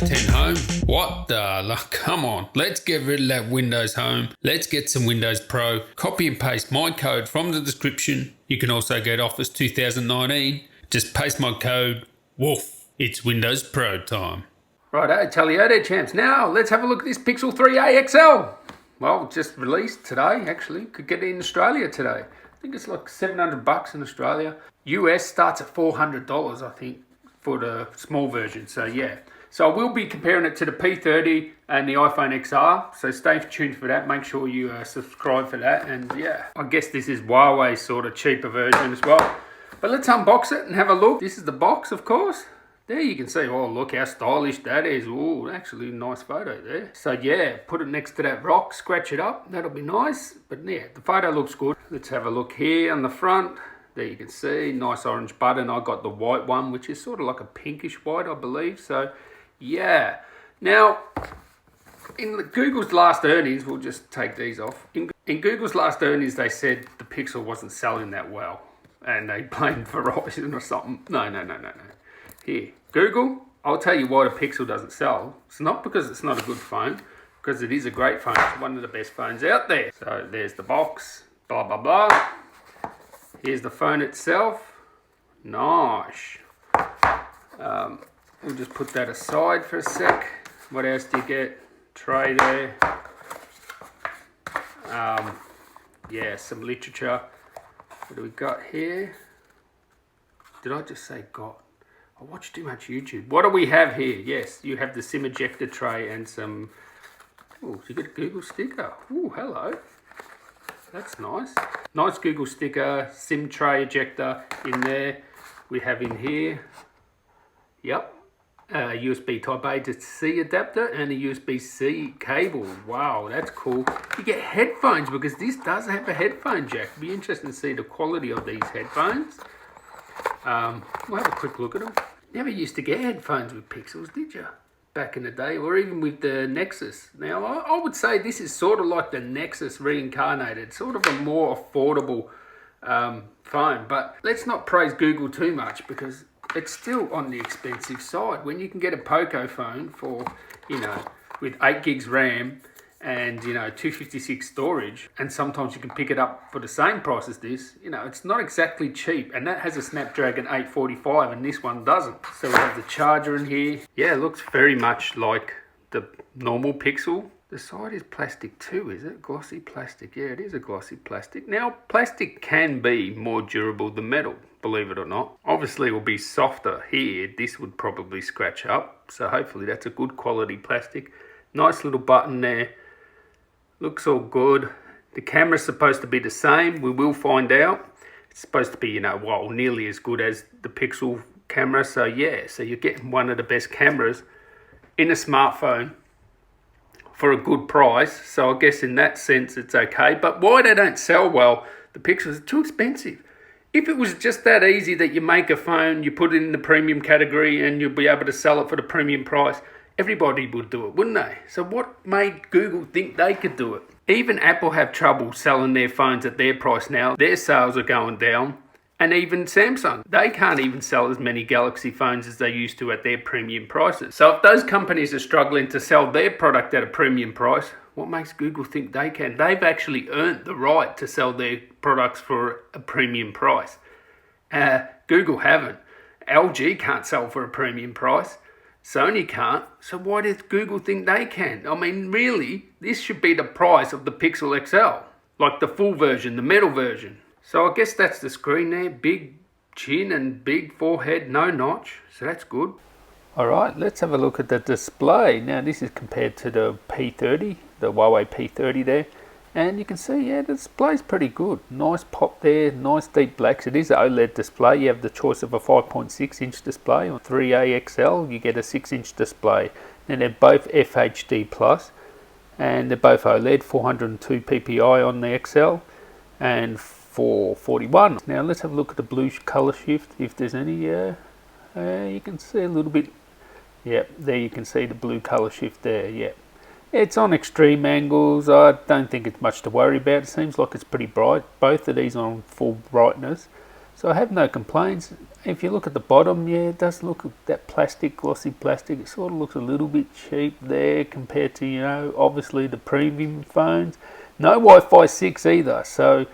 Windows 10 Home? What the? Come on, let's get rid of that Windows Home. Let's get some Windows Pro. Copy and paste my code from the description. You can also get Office 2019. Just paste my code. Woof. It's Windows Pro time. Righto, tally-o there, champs. Now, let's have a look at this Pixel 3a XL. Well, just released today, actually. Could get it in Australia today. I think it's like $700 in Australia. US starts at $400, I think, for the small version. So, yeah. So, I will be comparing it to the P30 and the iPhone XR. So, stay tuned for that. Make sure you subscribe for that. And, yeah, I guess this is Huawei's sort of cheaper version as well. But let's unbox it and have a look. This is the box, of course. There you can see, oh, look how stylish that is. Oh, actually a nice photo there. So yeah, put it next to that rock, scratch it up. That'll be nice. But yeah, the photo looks good. Let's have a look here on the front. There you can see, nice orange button. I got the white one, which is sort of like a pinkish white, I believe. So yeah. Now, in Google's last earnings, we'll just take these off. In Google's last earnings, they said the Pixel wasn't selling that well. And they blamed Verizon or something. No. Here, Google, I'll tell you why the Pixel doesn't sell. It's not because it's not a good phone, because it is a great phone. It's one of the best phones out there. So there's the box, blah, blah, blah. Here's the phone itself. Nice. We'll just put that aside for a sec. What else do you get? Tray there. Yeah, some literature. What do we got here? Did I just say got? I watch too much YouTube. What do we have here? Yes, you have the SIM ejector tray and some... Oh, you get a Google sticker. Oh, hello. That's nice. Nice Google sticker, SIM tray ejector in there. We have in here, yep, USB Type A to C adapter and a USB-C cable. Wow, that's cool. You get headphones because this does have a headphone jack. It'd be interesting to see the quality of these headphones. We'll have a quick look at them. Never used to get headphones with Pixels, did you? Back in the day, or even with the Nexus. Now, I would say this is sort of like the Nexus reincarnated, sort of a more affordable phone. But let's not praise Google too much because it's still on the expensive side. When you can get a Poco phone for, with 8 gigs RAM, and 256 storage, and sometimes you can pick it up for the same price as this, it's not exactly cheap, and that has a Snapdragon 845 and this one doesn't. So we have the charger in here. Yeah, it looks very much like the normal Pixel. The side is plastic too, is it? Glossy plastic. Yeah, it is a glossy plastic. Now, plastic can be more durable than metal, believe it or not. Obviously, it will be softer here. This would probably scratch up, so hopefully that's a good quality plastic. Nice little button there. Looks all good. The camera's supposed to be the same. We will find out. It's supposed to be, nearly as good as the Pixel camera. So yeah, so you're getting one of the best cameras in a smartphone for a good price. So I guess in that sense, it's okay. But why they don't sell well, the Pixels are too expensive. If it was just that easy that you make a phone, you put it in the premium category and you'll be able to sell it for the premium price, everybody would do it, wouldn't they? So what made Google think they could do it? Even Apple have trouble selling their phones at their price now. Their sales are going down. And even Samsung, they can't even sell as many Galaxy phones as they used to at their premium prices. So if those companies are struggling to sell their product at a premium price, what makes Google think they can? They've actually earned the right to sell their products for a premium price. Google haven't. LG can't sell for a premium price. Sony can't, so why does Google think they can? I mean, really, this should be the price of the Pixel XL, like the full version, the metal version. So I guess that's the screen there, big chin and big forehead, no notch, so that's good. Alright, let's have a look at the display. Now this is compared to the P30, the Huawei P30 there. And you can see, yeah, the display's pretty good. Nice pop there, nice deep blacks. It is an OLED display. You have the choice of a 5.6 inch display. On 3A XL, you get a 6 inch display. And they're both FHD+, and they're both OLED, 402 ppi on the XL, and 441. Now let's have a look at the blue color shift, if there's any. You can see a little bit. Yep, there you can see the blue color shift there, yep. It's on extreme angles. I don't think it's much to worry about. It seems like it's pretty bright. Both of these are on full brightness. So I have no complaints. If you look at the bottom, yeah, it does look that plastic, glossy plastic. It sort of looks a little bit cheap there compared to, you know, obviously the premium phones. No Wi-Fi 6 either, so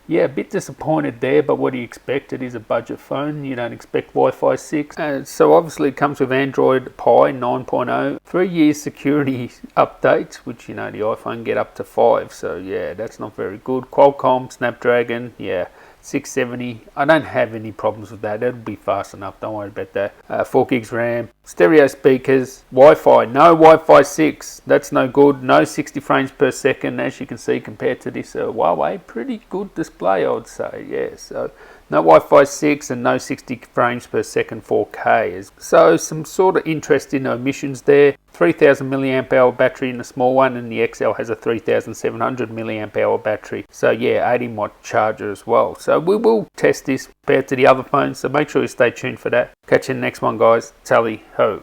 yeah, a bit disappointed there, but what do you expect? It is a budget phone. You don't expect Wi-Fi 6. So obviously it comes with Android Pie 9.0. 3 years security updates, which, you know, the iPhone get up to 5. So yeah, that's not very good. Qualcomm Snapdragon, yeah, 670. I don't have any problems with that. It'll be fast enough. Don't worry about that. 4 gigs RAM. Stereo speakers. Wi-Fi. No Wi-Fi 6. That's no good. No 60 frames per second, as you can see, compared to this Huawei. Pretty good display, I would say. Yeah, so no Wi-Fi 6 and no 60 frames per second 4K. So some sort of interesting omissions there. 3000 milliamp hour battery in the small one, and the XL has a 3700 milliamp hour battery. So yeah, 18 watt charger as well. So we will test this compared to the other phones, so make sure you stay tuned for that. Catch you in the next one, guys. Tally ho.